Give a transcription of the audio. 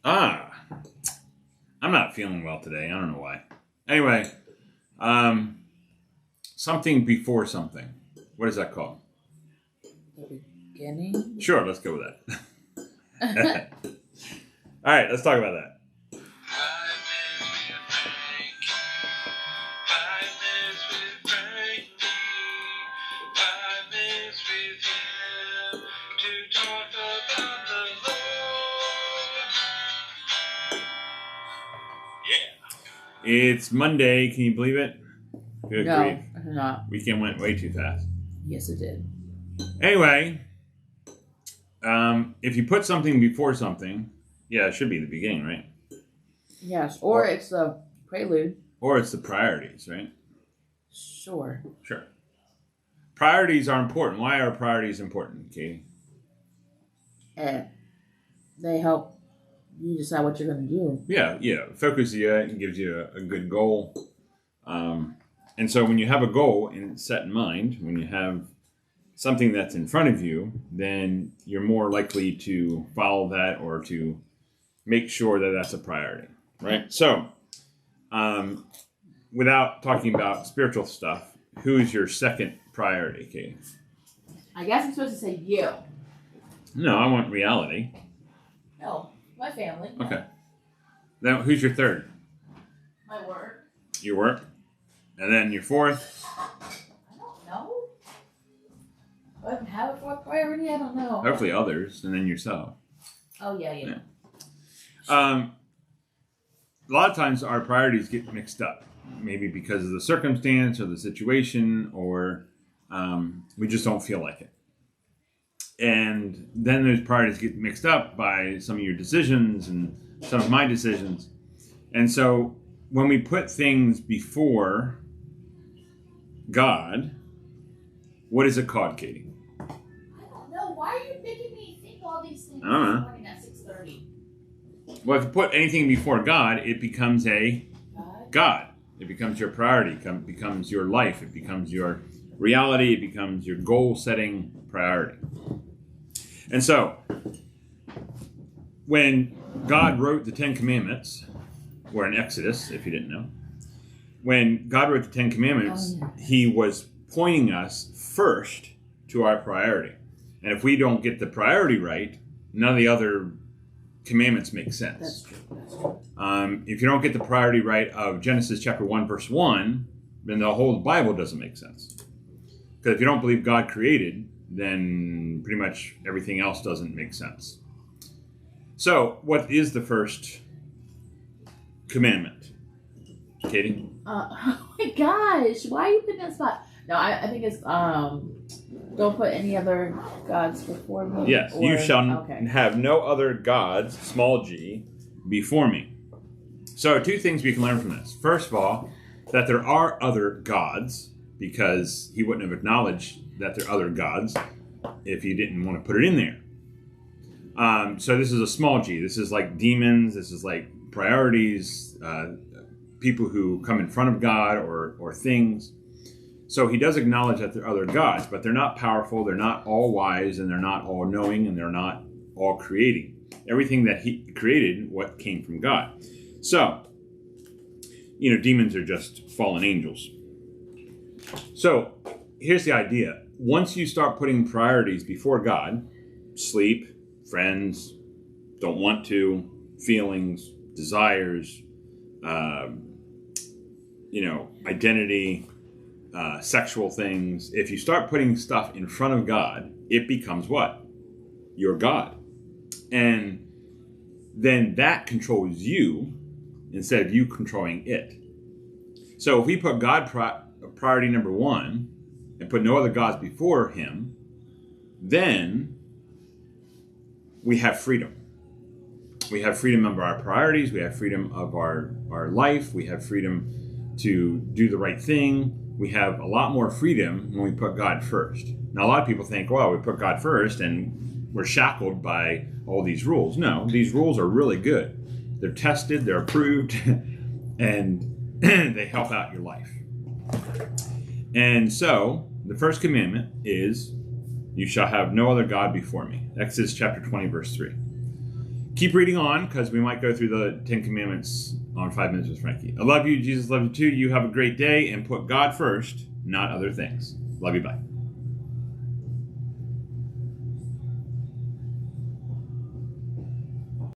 Ah, I'm not feeling well today. I don't know why. Anyway, um, something before something. What is that called? The beginning? Sure, let's go with that. All right, let's talk about that. It's Monday. Can you believe it? Good No, grief. I do not. Weekend went way too fast. Yes, it did. Anyway, if you put something before something, yeah, it should be the beginning, right? Yes, or it's the prelude. Or it's the priorities, right? Sure. Sure. Priorities are important. Why are priorities important, Katie? And they help you decide what you're going to do. Yeah. Focuses you and gives you a good goal. And so when you have a goal set in mind, when you have something that's in front of you, then you're more likely to follow that or to make sure that that's a priority, right? So, without talking about spiritual stuff, who is your second priority, Katie? I guess I'm supposed to say you. No, I want reality. No, my family. Okay. Now, who's your third? My work. Your work. And then your fourth? I don't know. Do I have a fourth priority? I don't know. Hopefully others, and then yourself. Oh, yeah. A lot of times our priorities get mixed up. Maybe because of the circumstance or the situation, or we just don't feel like it. And then those priorities get mixed up by some of your decisions and some of my decisions. And so when we put things before God, what is it called, Katie? I don't know. Why are you making me think all these things I don't know. this morning at 6:30? Well, if you put anything before God, it becomes a God. It becomes your priority. It becomes your life. It becomes your reality. It becomes your goal-setting priority. And so, when God wrote the Ten Commandments, or in Exodus, if you didn't know, when God wrote the Ten Commandments, He was pointing us first to our priority. And if we don't get the priority right, none of the other commandments make sense. That's true. If you don't get the priority right of Genesis chapter 1, verse 1, then the whole Bible doesn't make sense. Because if you don't believe God created, then pretty much everything else doesn't make sense. So, what is the first commandment? Katie? Oh my gosh, why are you putting that spot? No, I think it's don't put any other gods before me. Yes, you shall have no other gods, small g, before me. So, two things we can learn from this. First of all, that there are other gods, because He wouldn't have acknowledged that there are other gods if He didn't want to put it in there. So this is a small g. This is like demons. This is like priorities, people who come in front of God or things. So He does acknowledge that there are other gods, but they're not powerful, they're not all wise, and they're not all knowing, and they're not all creating. Everything that He created, what came from God. So, demons are just fallen angels. So, here's the idea. Once you start putting priorities before God, sleep, friends, don't want to, feelings, desires, identity, sexual things. If you start putting stuff in front of God, it becomes what? Your God. And then that controls you instead of you controlling it. So if we put God priority number one and put no other gods before Him, then we have freedom. We have freedom of our priorities. We have freedom of our life. We have freedom to do the right thing. We have a lot more freedom when we put God first. Now, a lot of people think, well, we put God first and we're shackled by all these rules. No, these rules are really good. They're tested, they're approved, and they help out your life. And so, the first commandment is, you shall have no other God before me. Exodus chapter 20, verse 3. keep reading on because we might go through the 10 Commandments on 5 Minutes with Frankie. I love you. Jesus loves you too. You have a great day and put God first, not other things. Love you. Bye.